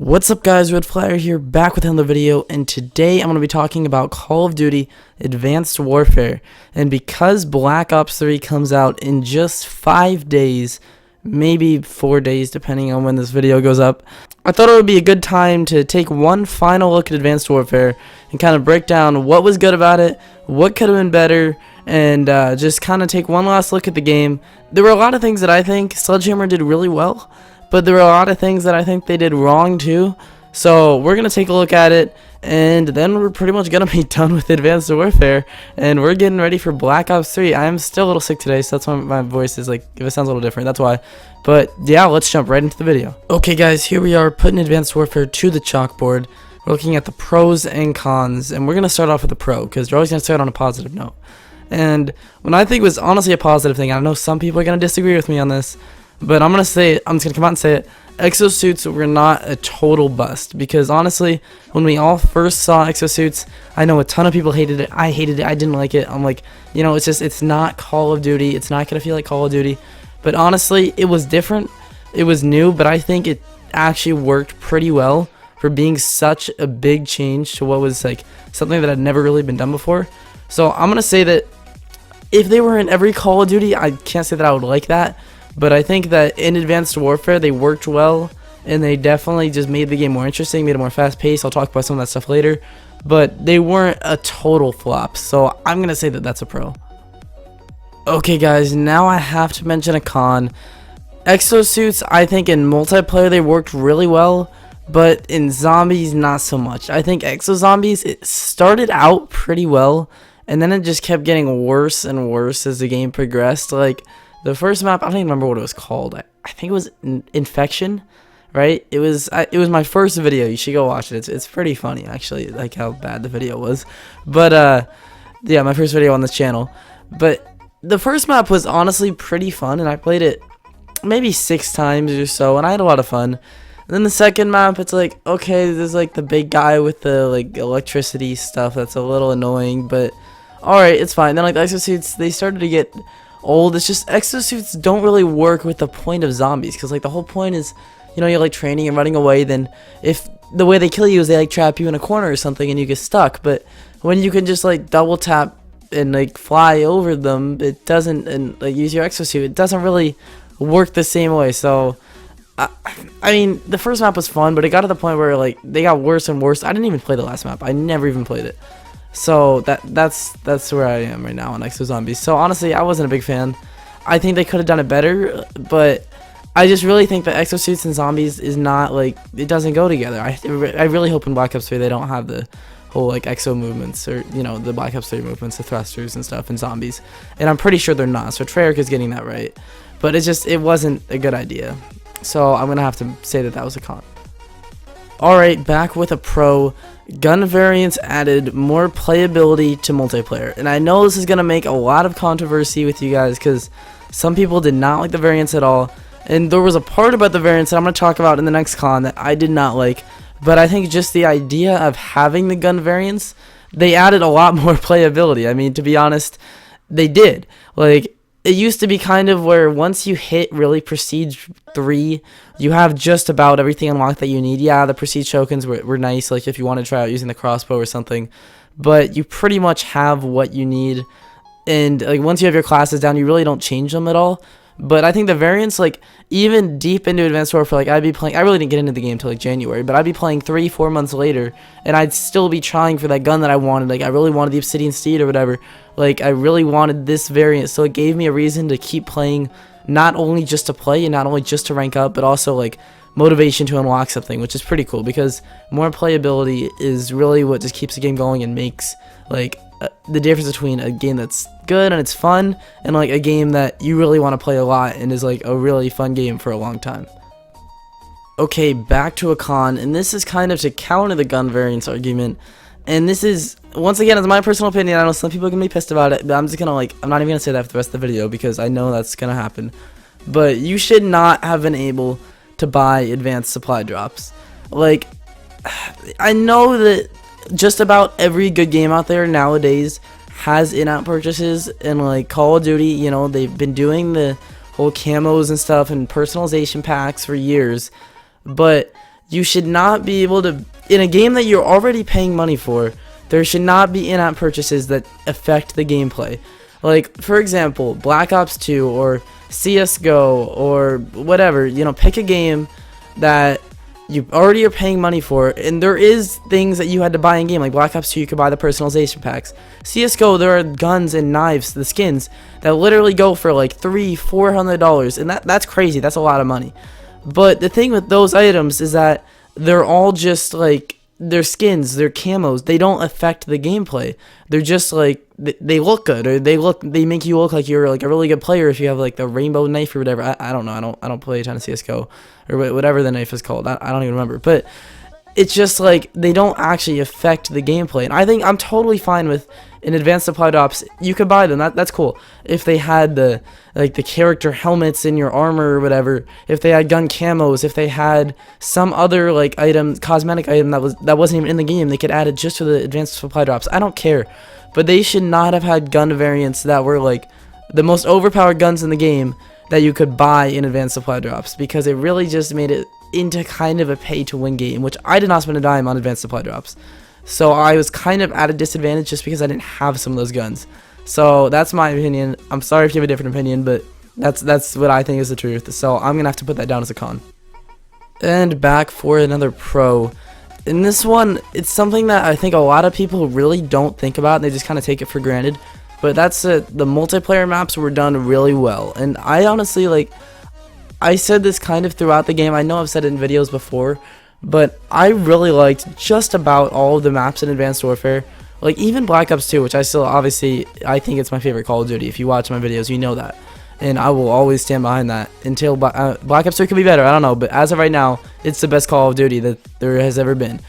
What's up guys, RedFlyer here, back with another video, and today I'm going to be talking about Call of Duty Advanced Warfare. And because Black Ops 3 comes out in just 5 days, maybe 4 days depending on when this video goes up, I thought it would be a good time to take one final look at Advanced Warfare and kind of break down what was good about it, what could have been better, and just kind of take one last look at the game. There were a lot of things that I think Sledgehammer did really well, but there were a lot of things that I think they did wrong too. So we're going to take a look at it, and then we're pretty much going to be done with Advanced Warfare, and we're getting ready for Black Ops 3. I am still a little sick today, so that's why my voice is like, if it sounds a little different, that's why. But yeah, let's jump right into the video. Okay guys, here we are putting Advanced Warfare to the chalkboard. We're looking at the pros and cons, and we're going to start off with the pro, because we're always going to start on a positive note. And what I think was honestly a positive thing, I know some people are going to disagree with me on this, but I'm just going to come out and say it. Exosuits were not a total bust, because honestly, when we all first saw exosuits, I know a ton of people hated it. I hated it. I didn't like it. I'm like, you know, it's not Call of Duty. It's not going to feel like Call of Duty. But honestly, it was different. It was new, but I think it actually worked pretty well for being such a big change to what was like something that had never really been done before. So I'm going to say that if they were in every Call of Duty, I can't say that I would like that. But I think that in Advanced Warfare, they worked well, and they definitely just made the game more interesting, made it more fast-paced. I'll talk about some of that stuff later. But they weren't a total flop, so I'm going to say that that's a pro. Okay, guys, now I have to mention a con. Exosuits, I think in multiplayer, they worked really well, but in zombies, not so much. I think Exozombies, it started out pretty well, and then it just kept getting worse and worse as the game progressed. Like, the first map, I don't even remember what it was called. I think it was Infection, right? It was my first video. You should go watch it. It's pretty funny, actually, like how bad the video was. But, yeah, my first video on this channel. But the first map was honestly pretty fun, and I played it maybe 6 times or so, and I had a lot of fun. And then the second map, it's like, okay, there's like the big guy with the like electricity stuff that's a little annoying, but alright, it's fine. Then like the exosuits, they started to get old. It's just exosuits don't really work with the point of zombies, because like the whole point is, you know, you're like training and running away. Then if the way they kill you is they like trap you in a corner or something and you get stuck, but when you can just like double tap and like fly over them, it doesn't, and like use your exosuit, it doesn't really work the same way. So I mean, the first map was fun, but it got to the point where like they got worse and worse. I didn't even play the last map. I never even played it. So that's where I am right now on Exozombies. So honestly, I wasn't a big fan. I think they could have done it better, but I just really think that exosuits and zombies is not like, it doesn't go together. I really hope in Black Ops 3 they don't have the whole like exo movements, or you know, the Black Ops 3 movements, the thrusters and stuff and zombies. And I'm pretty sure they're not. So Treyarch is getting that right, but it wasn't a good idea. So I'm gonna have to say that was a con. Alright, back with a pro. Gun variants added more playability to multiplayer, and I know this is going to make a lot of controversy with you guys, because some people did not like the variants at all, and there was a part about the variants that I'm going to talk about in the next con that I did not like. But I think just the idea of having the gun variants, they added a lot more playability. I mean, to be honest, they did. Like, it used to be kind of where once you hit really Prestige 3, you have just about everything unlocked that you need. Yeah, the Prestige tokens were nice, like if you want to try out using the crossbow or something, but you pretty much have what you need. And like once you have your classes down, you really don't change them at all. But I think the variants, like even deep into Advanced Warfare, like I'd be playing, I really didn't get into the game until like January, but I'd be playing 3-4 months later, and I'd still be trying for that gun that I wanted. Like I really wanted the Obsidian Steed or whatever. Like I really wanted this variant, so it gave me a reason to keep playing, not only just to play and not only just to rank up, but also like motivation to unlock something, which is pretty cool, because more playability is really what just keeps the game going and makes like the difference between a game that's good and it's fun and like a game that you really want to play a lot and is like a really fun game for a long time. Okay, back to a con, and this is kind of to counter the gun variants argument, and this is, once again, it's my personal opinion. I know some people can be pissed about it, but I'm just gonna like, I'm not even gonna say that for the rest of the video, because I know that's gonna happen. But you should not have been able to buy advanced supply drops. Like, I know that just about every good game out there nowadays has in-app purchases, and like Call of Duty, you know, they've been doing the whole camos and stuff and personalization packs for years, but you should not be able to, in a game that you're already paying money for, there should not be in-app purchases that affect the gameplay. Like, for example, Black Ops 2 or CSGO or whatever, you know, pick a game that you already are paying money for, and there is things that you had to buy in game. Like Black Ops 2, you could buy the personalization packs. CSGO, there are guns and knives, the skins, that literally go for like $300-400, and that's crazy. That's a lot of money. But the thing with those items is that they're all just like, they're skins, they're camos. They don't affect the gameplay. They're just like, they look good, or they make you look like you're like a really good player if you have like the rainbow knife or whatever. I don't know. I don't play a ton of CS:GO or whatever the knife is called. I don't even remember. But it's just like they don't actually affect the gameplay. And I think I'm totally fine with in advanced supply drops. You could buy them. That's cool. If they had the character helmets in your armor or whatever, if they had gun camos, if they had some other like item, cosmetic item that wasn't even in the game, they could add it just to the advanced supply drops. I don't care. But they should not have had gun variants that were like the most overpowered guns in the game that you could buy in advanced supply drops, because it really just made it into kind of a pay-to-win game, which I did not spend a dime on advanced supply drops. So I was kind of at a disadvantage just because I didn't have some of those guns. So that's my opinion. I'm sorry if you have a different opinion, but that's what I think is the truth. So I'm going to have to put that down as a con. And back for another pro. In this one, it's something that I think a lot of people really don't think about, and they just kind of take it for granted. But that's the multiplayer maps were done really well. And I honestly, like, I said this kind of throughout the game. I know I've said it in videos before, but I really liked just about all of the maps in Advanced Warfare. Like, even Black Ops 2, which I still, obviously, I think it's my favorite Call of Duty. If you watch my videos, you know that. And I will always stand behind that until Black Ops 3 could be better. I don't know. But as of right now, it's the best Call of Duty that there has ever been.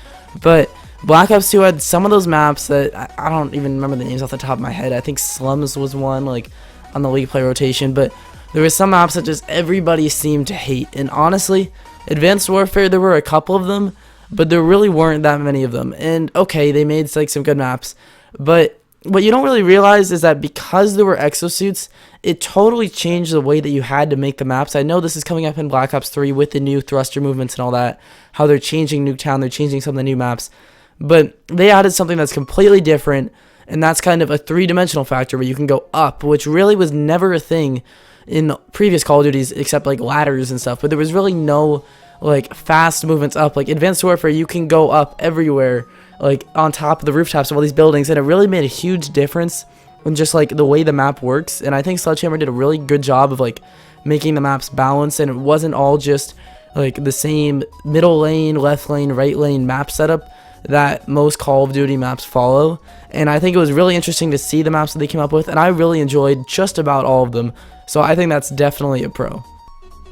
But Black Ops 2 had some of those maps that I don't even remember the names off the top of my head. I think Slums was one, like, on the League Play rotation. But there were some maps that just everybody seemed to hate. And honestly, Advanced Warfare, there were a couple of them, but there really weren't that many of them. And okay, they made like some good maps, but what you don't really realize is that because there were exosuits, it totally changed the way that you had to make the maps. I know this is coming up in Black Ops 3 with the new thruster movements and all that, how they're changing Nuketown, they're changing some of the new maps, but they added something that's completely different, and that's kind of a three-dimensional factor where you can go up, which really was never a thing in previous Call of Duties except like ladders and stuff. But there was really no like fast movements up. Like Advanced Warfare, you can go up everywhere, like on top of the rooftops of all these buildings, and it really made a huge difference in just like the way the map works. And I think Sledgehammer did a really good job of like making the maps balanced, and it wasn't all just like the same middle lane, left lane, right lane map setup that most Call of Duty maps follow. And I think it was really interesting to see the maps that they came up with, and I really enjoyed just about all of them. So I think that's definitely a pro.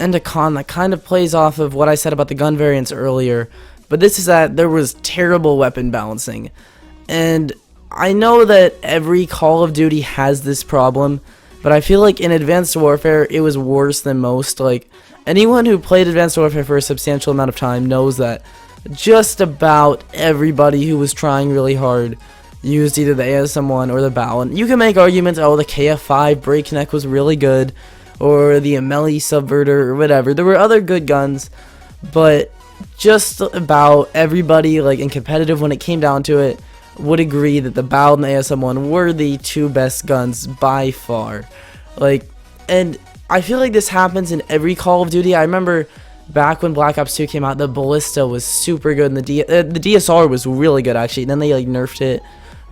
And a con that kind of plays off of what I said about the gun variants earlier, but this is that there was terrible weapon balancing. And I know that every Call of Duty has this problem, but I feel like in Advanced Warfare it was worse than most. Like, anyone who played Advanced Warfare for a substantial amount of time knows that just about everybody who was trying really hard used either the ASM-1 or the BAL. And you can make arguments, oh, the KF5 Breakneck was really good, or the Amelie Subverter, or whatever. There were other good guns, but just about everybody, like in competitive, when it came down to it, would agree that the BAL and the ASM-1 were the two best guns by far. Like, and I feel like this happens in every Call of Duty. I remember back when Black Ops 2 came out, the Ballista was super good, and the DSR was really good, actually. And then they like nerfed it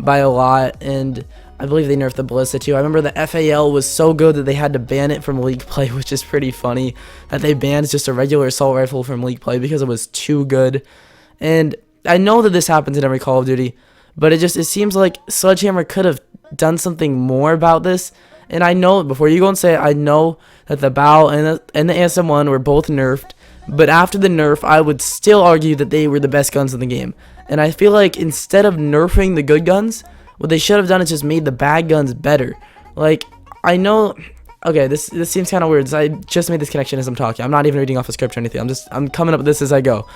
by a lot, and I believe they nerfed the Ballista too. I remember the FAL was so good that they had to ban it from League Play, which is pretty funny that they banned just a regular assault rifle from League Play because it was too good. And I know that this happens in every Call of Duty, but it seems like Sledgehammer could have done something more about this. And I know, before you go and say it, I know that the BAL and the ASM-1 were both nerfed, but after the nerf, I would still argue that they were the best guns in the game. And I feel like instead of nerfing the good guns, what they should have done is just made the bad guns better. Like, I know, okay, this seems kind of weird. I just made this connection as I'm talking. I'm not even reading off a script or anything. I'm coming up with this as I go.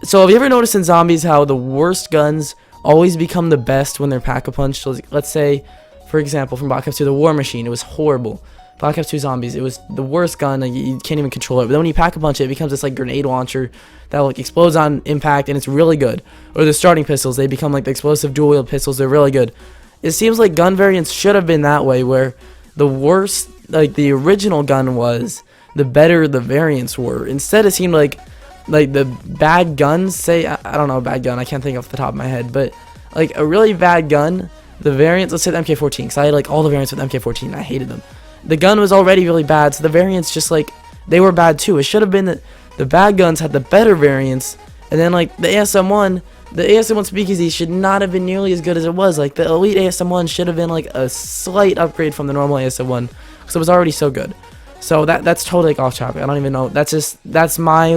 So have you ever noticed in zombies how the worst guns always become the best when they're pack-a-punch? So let's say, for example, from Black Ops 2, the War Machine, it was horrible. Black Ops 2 Zombies. It was the worst gun. Like, you can't even control it. But then when you pack a punch it becomes this like grenade launcher that like explodes on impact, and it's really good. Or the starting pistols, they become like the explosive dual wield pistols. They're really good. It seems like gun variants should have been that way, where the worse like the original gun was, the better the variants were. Instead, it seemed like the bad guns, say, I don't know, a bad gun, I can't think off the top of my head, but like a really bad gun, the variants, let's say the MK14, because I had like all the variants with MK14, I hated them. The gun was already really bad, so the variants just like, they were bad too. It should have been that the bad guns had the better variants, and then like the ASM1 speakeasy should not have been nearly as good as it was. Like the Elite ASM1 should have been like a slight upgrade from the normal ASM1, because it was already so good. So that's totally like off topic. I don't even know. That's my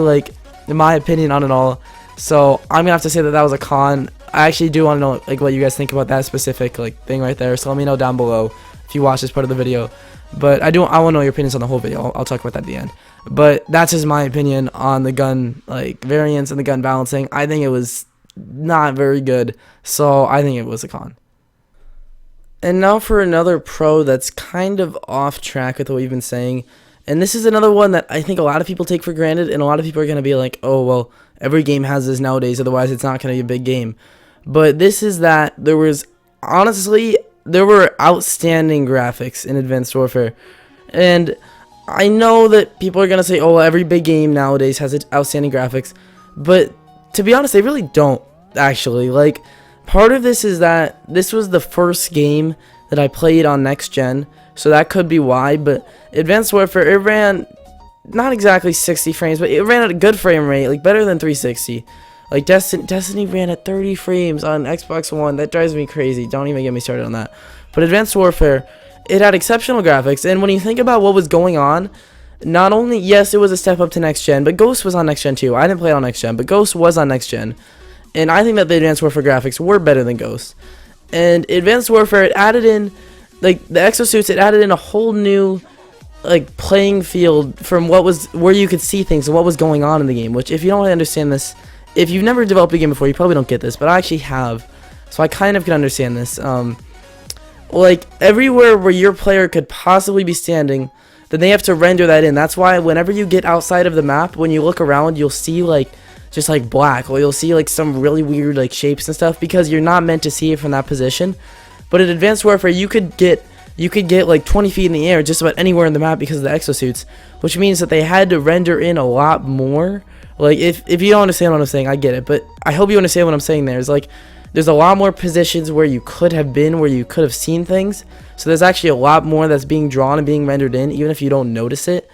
opinion on it all. So I'm gonna have to say that was a con. I actually do want to know like what you guys think about that specific like thing right there. So let me know down below if you watch this part of the video. But I want to know your opinions on the whole video. I'll talk about that at the end. But that's just my opinion on the gun like variants and the gun balancing. I think it was not very good. So I think it was a con. And now for another pro that's kind of off track with what we've been saying. And this is another one that I think a lot of people take for granted, and a lot of people are going to be like, oh, well, every game has this nowadays, otherwise it's not going to be a big game. But this is that there were outstanding graphics in Advanced Warfare. And I know that people are going to say, oh, well, every big game nowadays has outstanding graphics. But to be honest, they really don't, actually. Like, part of this is that this was the first game that I played on next gen, so that could be why. But Advanced Warfare, it ran not exactly 60 frames, but it ran at a good frame rate, like better than 360. Like Destiny ran at 30 frames on Xbox One. That drives me crazy. Don't even get me started on that. But Advanced Warfare, it had exceptional graphics, and when you think about what was going on, not only, yes, it was a step up to next gen, but Ghost was on next gen too. I didn't play it on next gen, but Ghost was on next gen. And I think that the Advanced Warfare graphics were better than Ghost. And Advanced Warfare, it added in, like, the exosuits, it added in a whole new, like, playing field from where you could see things and what was going on in the game. Which, if you don't really understand this, if you've never developed a game before, you probably don't get this, but I actually have. So I kind of can understand this. Like, everywhere where your player could possibly be standing, then they have to render that in. That's why whenever you get outside of the map, when you look around, you'll see, like, just like black, or you'll see like some really weird like shapes and stuff, because you're not meant to see it from that position. But in Advanced Warfare, you could get like 20 feet in the air just about anywhere in the map because of the exosuits, which means that they had to render in a lot more. Like, if you don't understand what I'm saying, I get it, but I hope you understand what I'm saying. There's a lot more positions where you could have been, where you could have seen things. So there's actually a lot more that's being drawn and being rendered in, even if you don't notice it.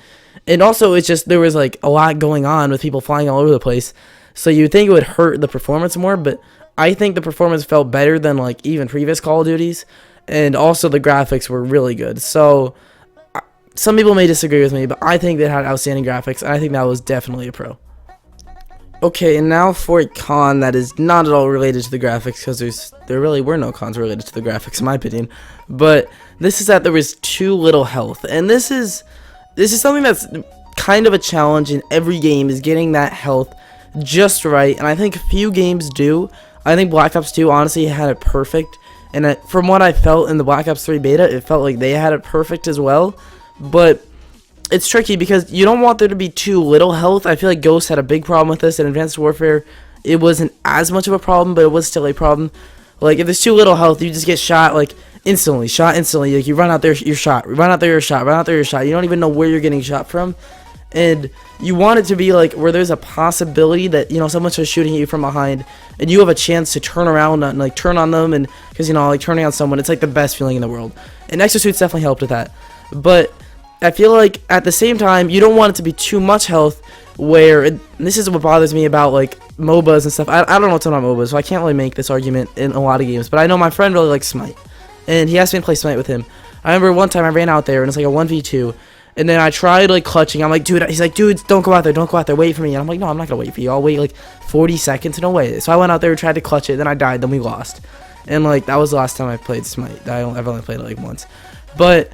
And also, it's just, there was like a lot going on with people flying all over the place, so you'd think it would hurt the performance more, but I think the performance felt better than like even previous Call of Duties, and also the graphics were really good. So some people may disagree with me, but I think they had outstanding graphics, and I think that was definitely a pro. Okay, and now for a con that is not at all related to the graphics, because there really were no cons related to the graphics in my opinion. But this is that there was too little health, and this is something that's kind of a challenge in every game, is getting that health just right, and I think few games do. I think Black Ops 2 honestly had it perfect, and from what I felt in the Black Ops 3 beta, it felt like they had it perfect as well. But it's tricky because you don't want there to be too little health. I feel like Ghost had a big problem with this. In Advanced Warfare, it wasn't as much of a problem, but it was still a problem. Like, if there's too little health, you just get shot like instantly. Like, you run out there, you're shot. Run out there, you're shot. Run out there, you're shot. You don't even know where you're getting shot from. And you want it to be like where there's a possibility that, you know, someone's just shooting at you from behind, and you have a chance to turn around and like turn on them, and because, you know, like turning on someone, it's like the best feeling in the world. And exosuits definitely helped with that. But I feel like at the same time, you don't want it to be too much health, where this is what bothers me about like MOBAs and stuff. I don't know what's on MOBAs, so I can't really make this argument in a lot of games. But I know my friend really likes Smite, and he asked me to play Smite with him. I remember one time I ran out there, and it's like a 1v2. And then I tried, like, clutching. I'm like, dude, he's like, dude, don't go out there, wait for me. And I'm like, no, I'm not gonna wait for you. I'll wait, like, 40 seconds, no way. So I went out there and tried to clutch it, then I died, then we lost. And, like, that was the last time I played Smite. I've only played it, like, once. But,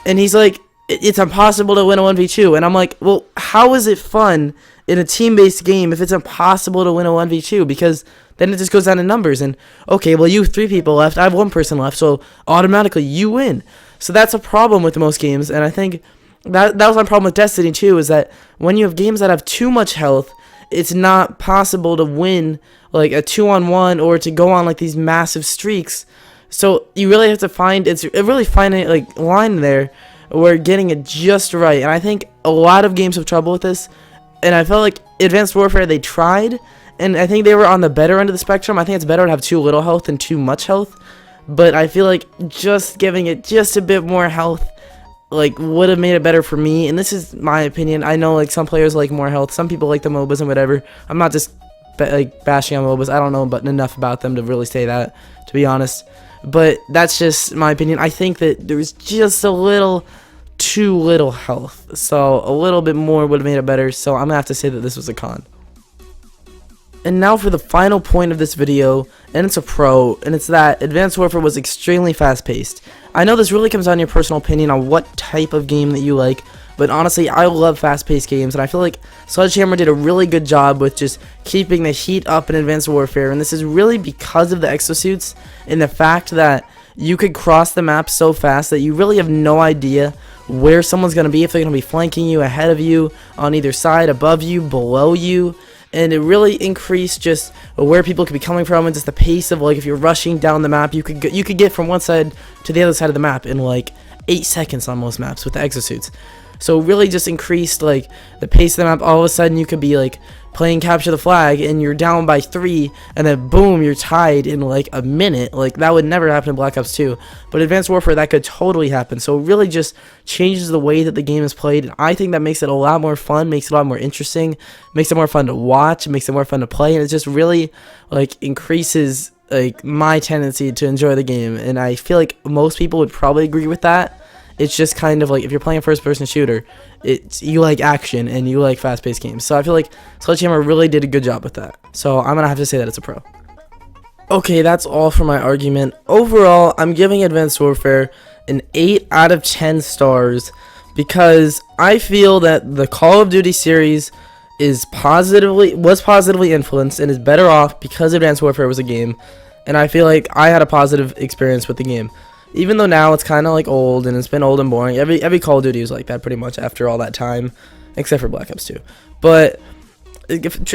and he's like, it's impossible to win a 1v2. And I'm like, well, how is it fun in a team-based game if it's impossible to win a 1v2? Because then it just goes down to numbers. And, okay, well, you 3 people left, I have 1 person left, so automatically you win. So that's a problem with most games, and I think that was my problem with Destiny too, is that when you have games that have too much health, it's not possible to win like a 2-on-1 or to go on like these massive streaks. So you really have to find a like line there where getting it just right. And I think a lot of games have trouble with this, and I felt like Advanced Warfare, they tried, and I think they were on the better end of the spectrum. I think it's better to have too little health than too much health, but I feel like just giving it just a bit more health like would have made it better for me. And this is my opinion. I know like some players like more health, some people like the MOBAs and whatever. I'm not just like bashing on MOBAs. I don't know but enough about them to really say that, to be honest, but that's just my opinion. I think that there was just a little too little health, so a little bit more would have made it better. So I'm gonna have to say that this was a con. And now for the final point of this video, and it's a pro, and it's that Advanced Warfare was extremely fast-paced. I know this really comes down to your personal opinion on what type of game that you like, but honestly, I love fast-paced games, and I feel like Sledgehammer did a really good job with just keeping the heat up in Advanced Warfare, and this is really because of the exosuits and the fact that you could cross the map so fast that you really have no idea where someone's going to be, if they're going to be flanking you, ahead of you, on either side, above you, below you. And it really increased just where people could be coming from, and just the pace of like if you're rushing down the map, you could get from one side to the other side of the map in like 8 seconds on most maps with the exosuits. So it really just increased like the pace of the map. All of a sudden you could be like playing capture the flag and you're down by 3, and then boom, you're tied in like a minute. Like that would never happen in Black Ops 2, but Advanced Warfare, that could totally happen. So it really just changes the way that the game is played, and I think that makes it a lot more fun, makes it a lot more interesting, makes it more fun to watch, makes it more fun to play, and it just really like increases like my tendency to enjoy the game. And I feel like most people would probably agree with that. It's just kind of like if you're playing a first-person shooter, you like action and you like fast-paced games. So I feel like Sledgehammer really did a good job with that. So I'm going to have to say that it's a pro. Okay, that's all for my argument. Overall, I'm giving Advanced Warfare an 8 out of 10 stars because I feel that the Call of Duty series was positively influenced and is better off because Advanced Warfare was a game. And I feel like I had a positive experience with the game. Even though now it's kind of like old and it's been old and boring. Every Call of Duty is like that pretty much after all that time, except for Black Ops 2. But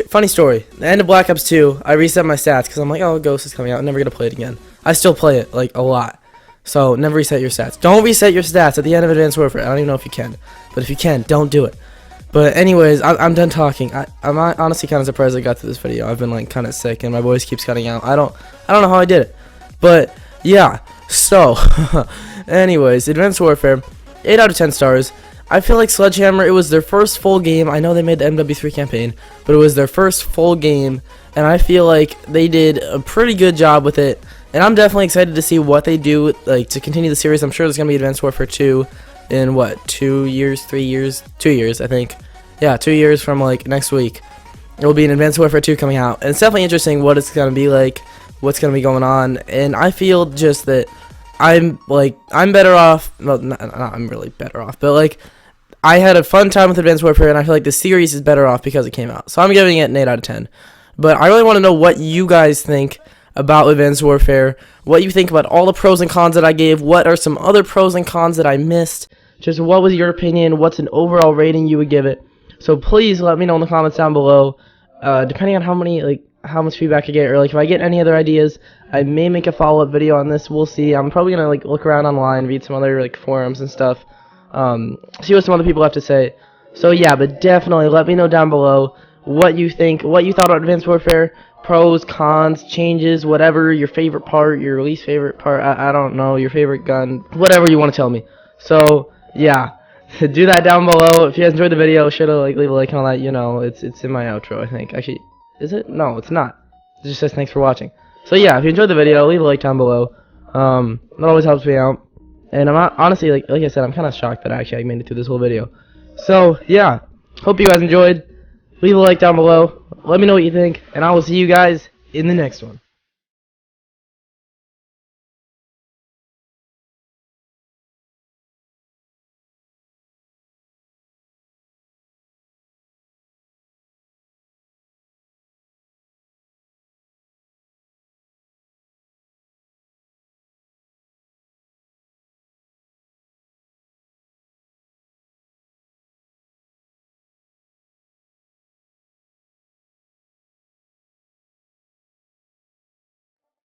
funny story, the end of Black Ops 2, I reset my stats because I'm like, oh, Ghost is coming out, I'm never gonna play it again. I still play it like a lot, so never reset your stats. Don't reset your stats at the end of Advanced Warfare. I don't even know if you can, but if you can, don't do it. But anyways, I'm done talking. I'm honestly kind of surprised I got to this video. I've been like kind of sick and my voice keeps cutting out. I don't know how I did it, but yeah. So, anyways, Advanced Warfare, 8 out of 10 stars. I feel like Sledgehammer, it was their first full game. I know they made the MW3 campaign, but it was their first full game, and I feel like they did a pretty good job with it. And I'm definitely excited to see what they do, like to continue the series. I'm sure there's gonna be Advanced Warfare 2 in what, 2 years, 3 years, 2 years, I think. Yeah, 2 years from like next week. There will be an Advanced Warfare 2 coming out, and it's definitely interesting what it's gonna be like, what's gonna be going on. And I feel just that I'm better off. Well, not I'm really better off, but like I had a fun time with Advanced Warfare, and I feel like the series is better off because it came out. So I'm giving it an 8 out of 10. But I really want to know what you guys think about Advanced Warfare, what you think about all the pros and cons that I gave, what are some other pros and cons that I missed, just what was your opinion, what's an overall rating you would give it. So please let me know in the comments down below, depending on how much feedback I get, or like if I get any other ideas, I may make a follow-up video on this. We'll see. I'm probably gonna like look around online, read some other like forums and stuff, see what some other people have to say. So yeah, but definitely let me know down below what you think, what you thought about Advanced Warfare, pros, cons, changes, whatever, your favorite part, your least favorite part, I don't know, your favorite gun, whatever you want to tell me. So yeah, do that down below. If you guys enjoyed the video, should have like leave a like and all that. You know, it's in my outro, I think. Actually, is it? No, it's not. It just says thanks for watching. So yeah, if you enjoyed the video, leave a like down below. That always helps me out. And I'm not, honestly, like I said, I'm kind of shocked that I actually made it through this whole video. So yeah, hope you guys enjoyed. Leave a like down below. Let me know what you think, and I will see you guys in the next one.